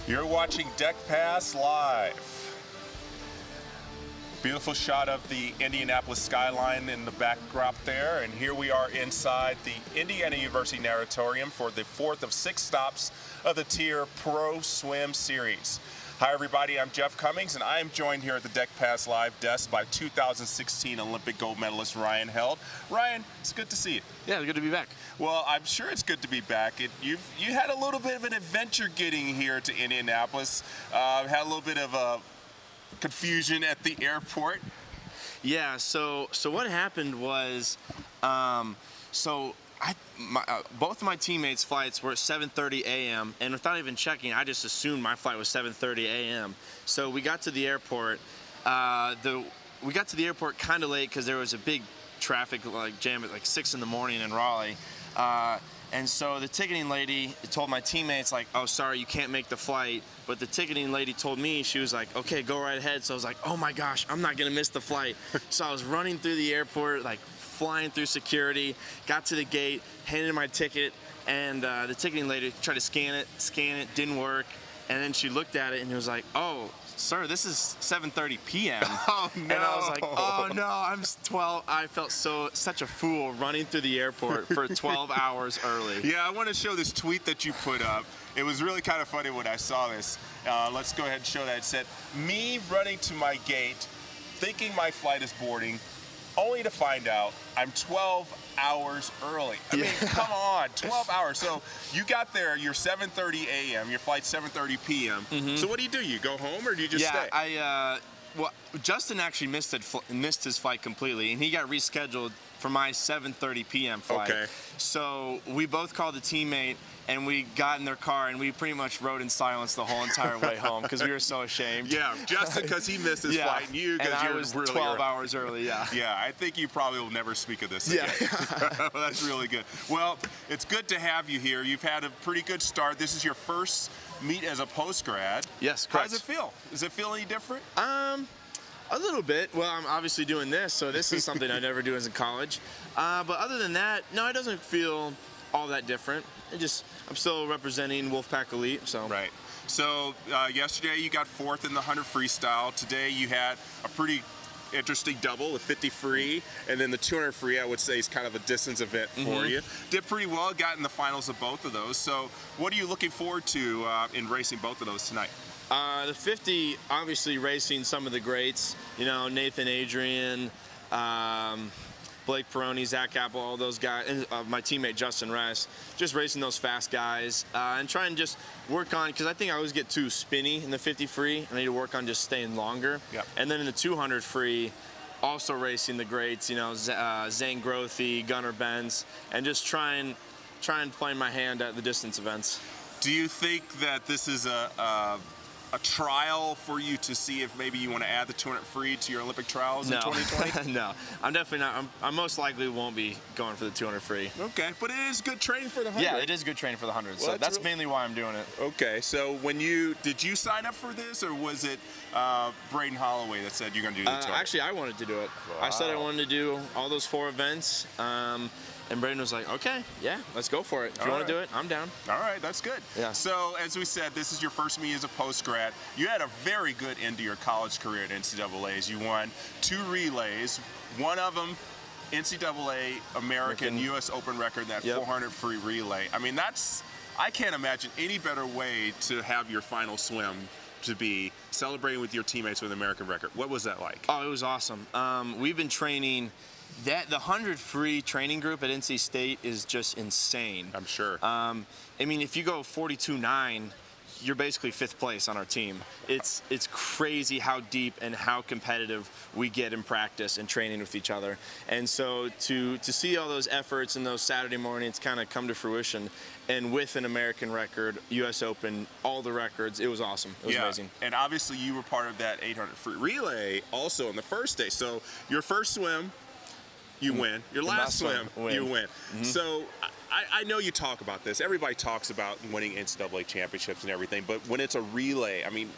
You're watching Deck Pass Live. Beautiful shot of the Indianapolis skyline in the backdrop there, and here we are inside the Indiana University Natatorium for the fourth of 6 stops of the TYR Pro Swim Series. Hi everybody, I'm Jeff Commings, and I am joined here at the Deck Pass Live desk by 2016 Olympic gold medalist Ryan Held. Ryan, it's good to see you. Yeah, good to be back. Well, I'm sure it's good to be back. You had a little bit of an adventure getting here to Indianapolis. Had a little bit of a confusion at the airport. Yeah, so what happened was, both of my teammates' flights were at 7:30 a.m. and without even checking, I just assumed my flight was 7:30 a.m. So we got to the airport. We got to the airport kind of late because there was a big traffic jam at 6 in the morning in Raleigh. And so the ticketing lady told my teammates, oh, sorry, you can't make the flight. But the ticketing lady told me, she was like, okay, go right ahead. So I was like, oh my gosh, I'm not gonna miss the flight. So I was running through the airport, flying through security, got to the gate, handed my ticket, and the ticketing lady tried to scan it, didn't work. And then she looked at it and it was like, oh, sir, this is 7:30 p.m. Oh no! And I was like, oh no, I'm 12. I felt such a fool running through the airport for 12 hours early. Yeah, I want to show this tweet that you put up. It was really kind of funny when I saw this. Let's go ahead and show that. It said, me running to my gate, thinking my flight is boarding, only to find out I'm 12 hours early. I mean, come on, 12 hours. So you got there, you're 7:30 a.m., your flight's 7:30 p.m. Mm-hmm. So what do? You go home or do you just stay? Well, Justin actually missed his flight completely, and he got rescheduled for my 7:30 p.m. flight. Okay. So we both called a teammate, and we got in their car, and we pretty much rode in silence the whole entire way home because we were so ashamed. Yeah, Justin because he missed his flight, and you because you were really 12 hours early. Yeah. Yeah, I think you probably will never speak of this again. Yeah. Well, that's really good. Well, it's good to have you here. You've had a pretty good start. This is your first meet as a post-grad. Yes, correct. How does it feel? Does it feel any different? A little bit. Well, I'm obviously doing this, so this is something I never do as in college. But other than that, no, it doesn't feel all that different. I'm still representing Wolfpack Elite, so. Right. So yesterday you got 4th in the 100 freestyle. Today you had a pretty interesting double, the 50 free, and then the 200 free, I would say, is kind of a distance event for you. Did pretty well, got in the finals of both of those. So what are you looking forward to in racing both of those tonight? The 50, obviously racing some of the greats, Nathan Adrian, Blake Peroni, Zach Apple, all those guys, and my teammate Justin Ress, just racing those fast guys and trying to just work on, because I think I always get too spinny in the 50 free. I need to work on just staying longer. Yep. And then in the 200 free, also racing the greats, Zane Grothy, Gunnar Benz, and just try and play my hand at the distance events. Do you think that this is a trial for you to see if maybe you want to add the 200 free to your Olympic trials in 2020? No, I'm definitely not. I most likely won't be going for the 200 free. Okay, but it is good training for the 100. Yeah, it is good training for the 100. Well, so that's mainly why I'm doing it. Okay, so did you sign up for this, or was it Braden Holloway that said you're going to do the 200? Actually, I wanted to do it. Wow. I said I wanted to do all those 4 events. And Braden was like, okay, yeah, let's go for it. If you want to do it, I'm down. All right, that's good. Yeah. So, as we said, this is your first meet as a post-grad. You had a very good end to your college career at NCAAs. You won 2 relays, one of them NCAA American US Open record, that 400 free relay. I mean, I can't imagine any better way to have your final swim to be celebrating with your teammates with an American record. What was that like? Oh, it was awesome. We've been training. The 100 free training group at NC State is just insane. I'm sure. I mean, if you go 42.9, you're basically 5th place on our team. It's crazy how deep and how competitive we get in practice and training with each other. And so to see all those efforts and those Saturday mornings kind of come to fruition, and with an American record, US Open, all the records, it was awesome. It was amazing. And obviously you were part of that 800 free relay also on the first day. So your first swim, you win. Your last swim, you win. So I know you talk about this. Everybody talks about winning NCAA championships and everything, but when it's a relay, I mean,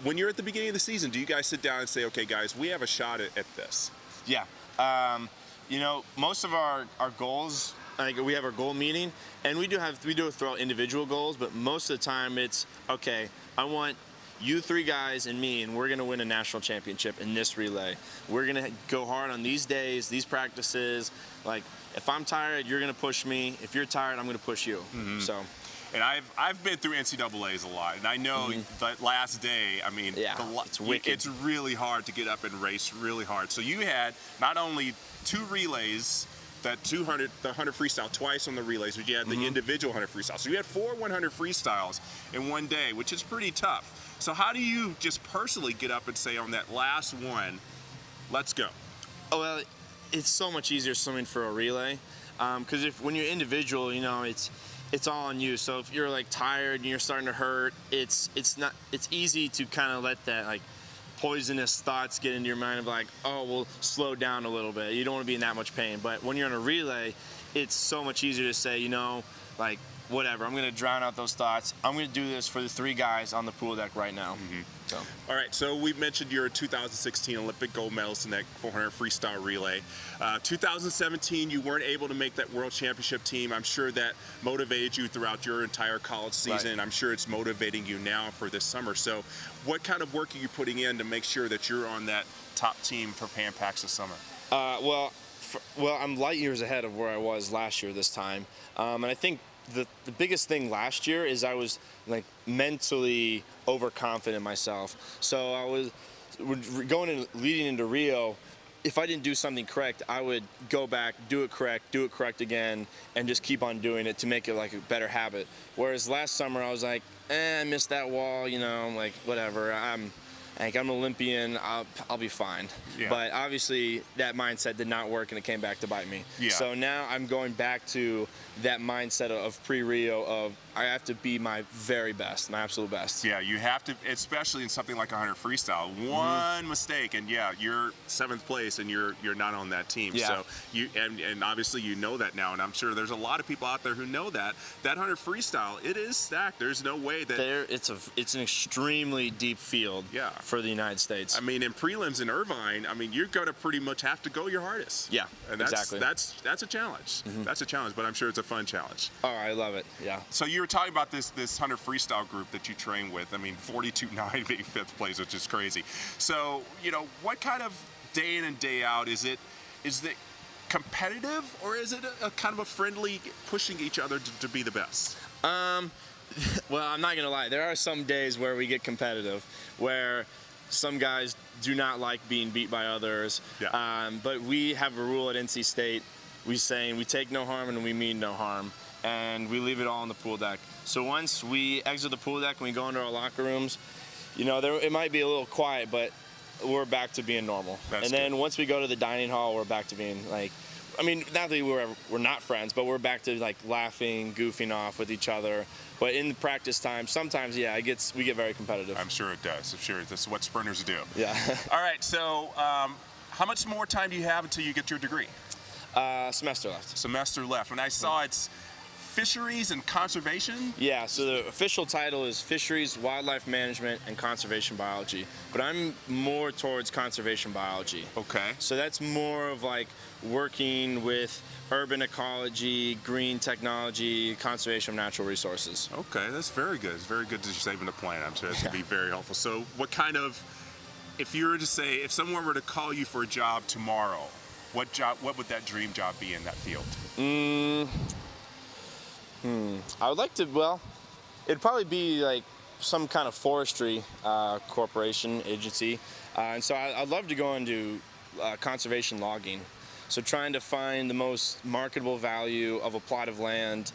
when you're at the beginning of the season, do you guys sit down and say, okay, guys, we have a shot at this? Yeah. Most of our goals like we have our goal meeting, and we do throw out individual goals, but most of the time it's, okay, I want you 3 guys and me, and we're going to win a national championship in this relay. We're going to go hard on these days, these practices. Like, if I'm tired, you're going to push me. If you're tired, I'm going to push you. So. And I've been through NCAA's a lot, and I know that last day, I mean, it's wicked. It's really hard to get up and race really hard. So you had not only 2 relays, that 200, the 100 freestyle twice on the relays, but you had the individual 100 freestyle. So you had 4 100 freestyles in one day, which is pretty tough. So how do you just personally get up and say on that last one, let's go? Oh, well, it's so much easier swimming for a relay, because when you're individual, you know, it's all on you. So if you're like tired and you're starting to hurt, it's easy to kind of let that like poisonous thoughts get into your mind of like, oh, well, slow down a little bit. You don't want to be in that much pain. But when you're in a relay, it's so much easier to say, you know, like, whatever, I'm going to drown out those thoughts. I'm going to do this for the 3 guys on the pool deck right now. So. All right, so we mentioned your 2016 Olympic gold medalist in that 400 freestyle relay. 2017, you weren't able to make that world championship team. I'm sure that motivated you throughout your entire college season, and I'm sure it's motivating you now for this summer. So what kind of work are you putting in to make sure that you're on that top team for Pan Pacs this summer? Well, I'm light years ahead of where I was last year this time. And I think the biggest thing last year is I was like mentally overconfident in myself. So I was leading into Rio. If I didn't do something correct, I would go back, do it correct again, and just keep on doing it to make it like a better habit. Whereas last summer I was like, I missed that wall, you know, like whatever. I'm an Olympian, I'll be fine. Yeah. But obviously that mindset did not work and it came back to bite me. Yeah. So now I'm going back to that mindset of pre-Rio of I have to be my very best, my absolute best. Yeah, you have to, especially in something like 100 freestyle. One mistake, and yeah, you're 7th place, and you're not on that team. Yeah. So you and obviously you know that now, and I'm sure there's a lot of people out there who know that 100 freestyle, it is stacked. There's no way that it's an extremely deep field. Yeah. For the United States. I mean, in prelims in Irvine, I mean, you're going to pretty much have to go your hardest. Yeah, and exactly. That's a challenge. That's a challenge, but I'm sure it's a fun challenge. Oh, I love it. Yeah. So you were talking about this 100 freestyle group that you train with. I mean, 42.9 being 5th place, which is crazy. So, you know, what kind of day in and day out is it competitive, or is it a kind of a friendly pushing each other to be the best? Well, I'm not gonna lie. There are some days where we get competitive, where some guys do not like being beat by others. Yeah. But we have a rule at NC State. We take no harm and we mean no harm, and we leave it all on the pool deck. So once we exit the pool deck and we go into our locker rooms, you know, it might be a little quiet, but we're back to being normal. That's and then good. Once we go to the dining hall, we're back to being like, I mean, not that we're not friends, but we're back to like laughing, goofing off with each other. But in the practice time, sometimes, yeah, we get very competitive. I'm sure it does. I'm sure that's what sprinters do. Yeah. All right, so how much more time do you have until you get your degree? Semester left. Semester left. And I saw it's fisheries and conservation? Yeah, so the official title is Fisheries, Wildlife Management, and Conservation Biology. But I'm more towards conservation biology. Okay. So that's more of like working with urban ecology, green technology, conservation of natural resources. Okay, that's very good. It's very good that you're saving the planet. I'm sure it's going to be very helpful. So what kind of, if you were to say, if someone were to call you for a job tomorrow, what would that dream job be in that field? I would like to, well, it'd probably be like some kind of forestry corporation, agency. And so I'd love to go into conservation logging. So trying to find the most marketable value of a plot of land,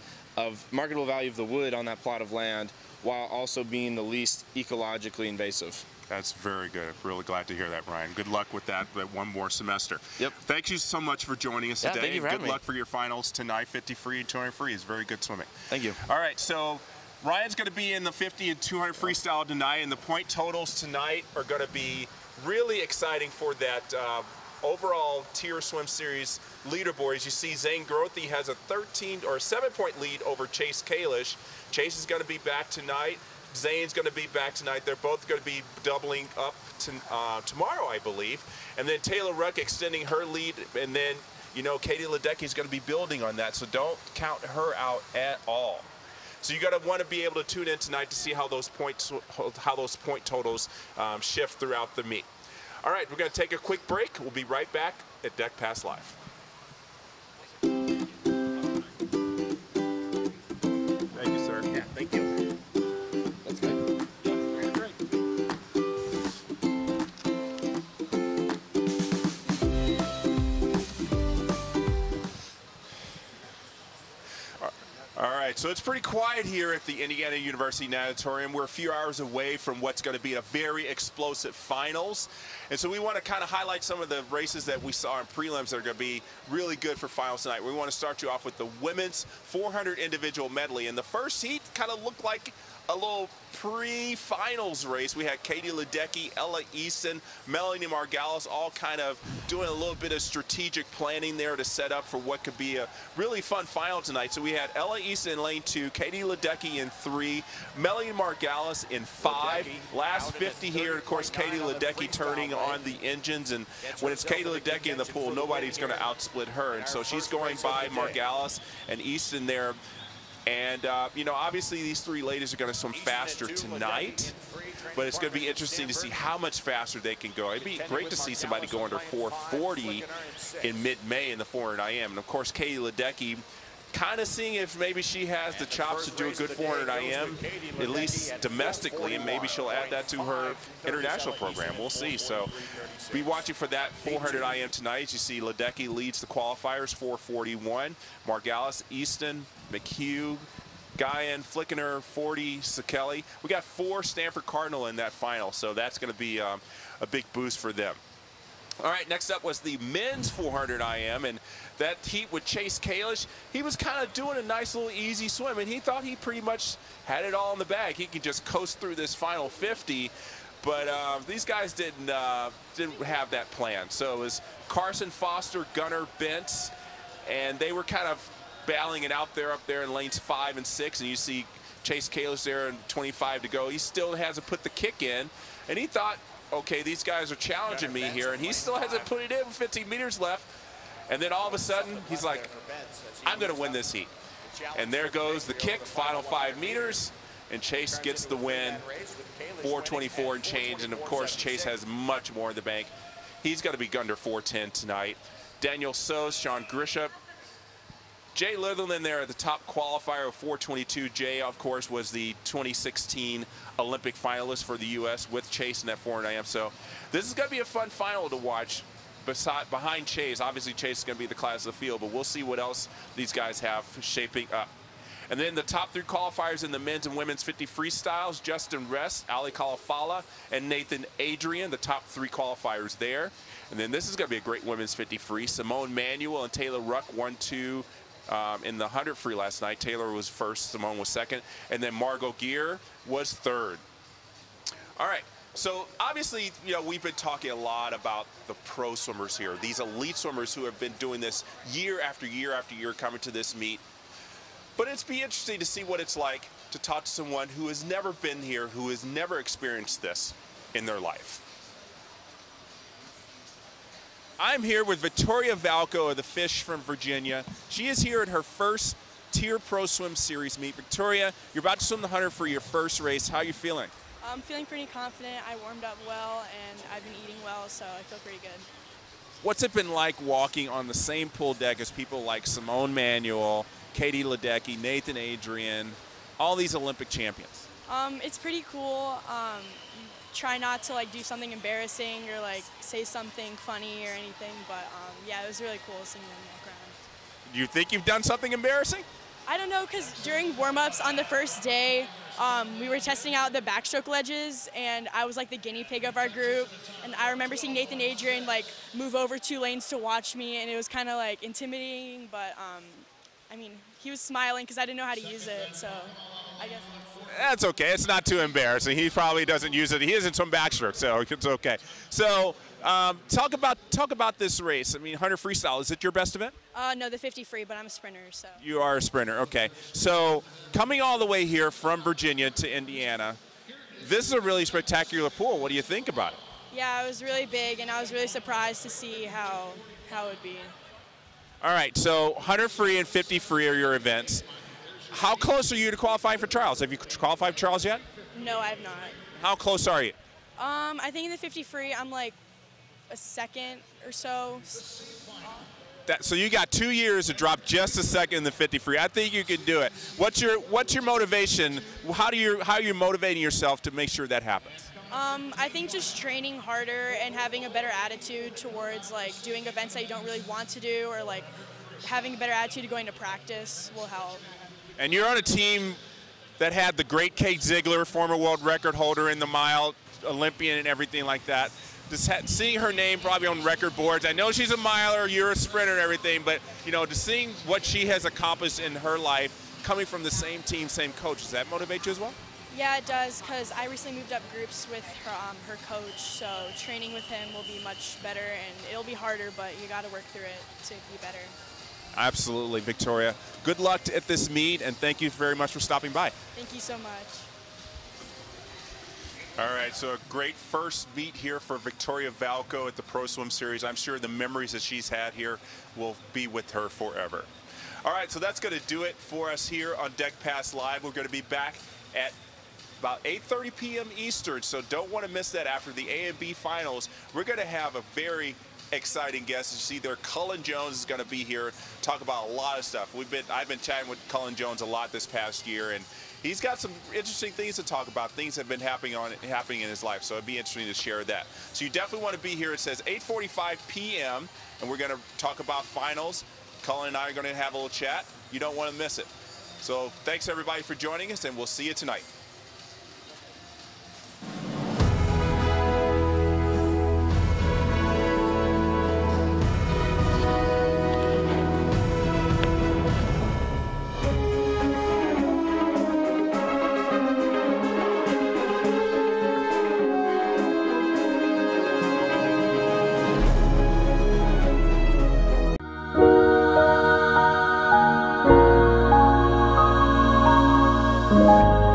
marketable value of the wood on that plot of land, while also being the least ecologically invasive. That's very good. I'm really glad to hear that, Ryan. Good luck with that one more semester. Yep. Thank you so much for joining us today. Thank you for having me. Good luck for your finals tonight. 50 free, 200 free is very good swimming. Thank you. All right, so Ryan's going to be in the 50 and 200 freestyle tonight, and the point totals tonight are going to be really exciting for that overall TYR Swim Series leaderboard. As you see, Zane Grothy has a 7-point lead over Chase Kalish. Chase is going to be back tonight. Zane's going to be back tonight. They're both going to be doubling up tomorrow, I believe. And then Taylor Ruck extending her lead. And then you know, Katie Ledecky is going to be building on that, so don't count her out at all. So you got to want to be able to tune in tonight to see how those point totals shift throughout the meet. All right, we're going to take a quick break. We'll be right back at Deck Pass Live. Thank you, sir. Yeah, thank you. That's good. Yeah, great. All right, so it's pretty quiet here at the Indiana University Natatorium. We're a few hours away from what's going to be a very explosive finals. And so we want to kind of highlight some of the races that we saw in prelims that are going to be really good for finals tonight. We want to start you off with the women's 400 individual medley. And the first heat kind of looked like a little pre-finals race. We had Katie Ledecky, Ella Easton, Melanie Margalis all kind of doing a little bit of strategic planning there to set up for what could be a really fun final tonight. So we had Ella Easton in lane 2, Katie Ledecky in 3, Melanie Margalis in 5. Last 50 here, of course, Katie Ledecky turning on the engines, and when it's Katie Ledecky in the pool, nobody's going to outsplit her, and so she's going by Margalis and Easton there. And, you know, obviously these three ladies are going to swim faster tonight, but it's going to be interesting to see how much faster they can go. It'd be great to see somebody go under 440 in mid-May in the 400 IM. And, of course, Katie Ledecky kind of seeing if maybe she has the chops to do a good 400 IM, at least domestically, and maybe she'll add that to her international program. We'll see. So be watching for that 400 IM tonight. As you see, Ledecky leads the qualifiers, 441. Margalis, Easton, McHugh, Guyan, Flickener, 40, Sekeli. We got 4 Stanford Cardinal in that final, so that's going to be a big boost for them. All right, next up was the men's 400 IM, and that heat with Chase Kalish. He was kind of doing a nice little easy swim, and he thought he pretty much had it all in the bag. He could just coast through this final 50, but these guys didn't have that plan. So it was Carson Foster, Gunnar Bentz, and they were kind of battling it out there up there in lanes 5 and 6, and you see Chase Kalish there and 25 to go. He still hasn't put the kick in, and he thought, okay, these guys are challenging me here, and he still hasn't put it in with 15 meters left. And then all of a sudden, he's like, I'm going to win this heat. And there goes the kick, final 5 meters, and Chase gets the win, 424 and change. And, of course, Chase has much more in the bank. He's going to be under 410 tonight. Daniel Sos, Sean Grisham, Jay Litherland there at the top qualifier of 422. Jay, of course, was the 2016 Olympic finalist for the U.S. with Chase in that 400 IM. So this is going to be a fun final to watch. Behind Chase, obviously Chase is going to be the class of the field, but we'll see what else these guys have shaping up. And then the top 3 qualifiers in the men's and women's 50 freestyles, Justin Rest, Ali Kalafala, and Nathan Adrian, the top 3 qualifiers there. And then this is going to be a great women's 50 free. Simone Manuel and Taylor Ruck 1-2 in the 100 free last night. Taylor was first, Simone was second, and then Margot Gear was third. All right. So obviously, you know, we've been talking a lot about the pro swimmers here, these elite swimmers who have been doing this year after year after year, coming to this meet. But it's be interesting to see what it's like to talk to someone who has never been here, who has never experienced this in their life. I'm here with Victoria Valco of the Fish from Virginia. She is here at her first TYR Pro Swim Series meet. Victoria, you're about to swim the 100 for your first race. How are you feeling? I'm feeling pretty confident. I warmed up well, and I've been eating well, so I feel pretty good. What's it been like walking on the same pool deck as people like Simone Manuel, Katie Ledecky, Nathan Adrian, all these Olympic champions? It's pretty cool. Try not to do something embarrassing or say something funny or anything, but yeah, it was really cool seeing them walk around. Do you think you've done something embarrassing? I don't know, because during warm-ups on the first day, we were testing out the backstroke ledges, and I was the guinea pig of our group. And I remember seeing Nathan Adrian move over 2 lanes to watch me, and it was kind of intimidating. But I mean, he was smiling because I didn't know how to use it, so I guess. That's okay. It's not too embarrassing. He probably doesn't use it. He isn't some backstroke, so it's okay. So talk about this race. I mean, 100 freestyle. Is it your best event? No, the 50 free, but I'm a sprinter, so. You are a sprinter. Okay. So coming all the way here from Virginia to Indiana, this is a really spectacular pool. What do you think about it? Yeah, it was really big, and I was really surprised to see how it would be. All right, so 100 free and 50 free are your events. How close are you to qualifying for trials? Have you qualified for trials yet? No, I have not. How close are you? I think in the 50 free, I'm like a second or so. So you got 2 years to drop just a second in the 50 free. I think you can do it. What's your motivation? How are you motivating yourself to make sure that happens? I think just training harder and having a better attitude towards like doing events that you don't really want to do, or like having a better attitude to going to practice will help. And you're on a team that had the great Kate Ziegler, former world record holder in the mile, Olympian and everything like that. Just seeing her name probably on record boards. I know she's a miler, you're a sprinter and everything, but you know, just seeing what she has accomplished in her life, coming from the same team, same coach, does that motivate you as well? Yeah, it does, because I recently moved up groups with her coach, so training with him will be much better, and it'll be harder, but you got to work through it to be better. Absolutely, Victoria. Good luck at this meet, and thank you very much for stopping by. Thank you so much. All right, so a great first meet here for Victoria Valco at the Pro Swim Series. I'm sure the memories that she's had here will be with her forever. All right, so that's going to do it for us here on Deck Pass Live. We're going to be back at about 8:30 p.m. Eastern, so don't want to miss that. After the A and B finals, we're going to have a very exciting guest. You see there, Cullen Jones is going to be here, talk about a lot of stuff. I've been chatting with Cullen Jones a lot this past year, and he's got some interesting things to talk about. Things have been happening in his life, so it'd be interesting to share that. So you definitely want to be here. It says 8:45 p.m. and we're going to talk about finals. Cullen and I are going to have a little chat. You don't want to miss it. So thanks everybody for joining us, and we'll see you tonight. Bye.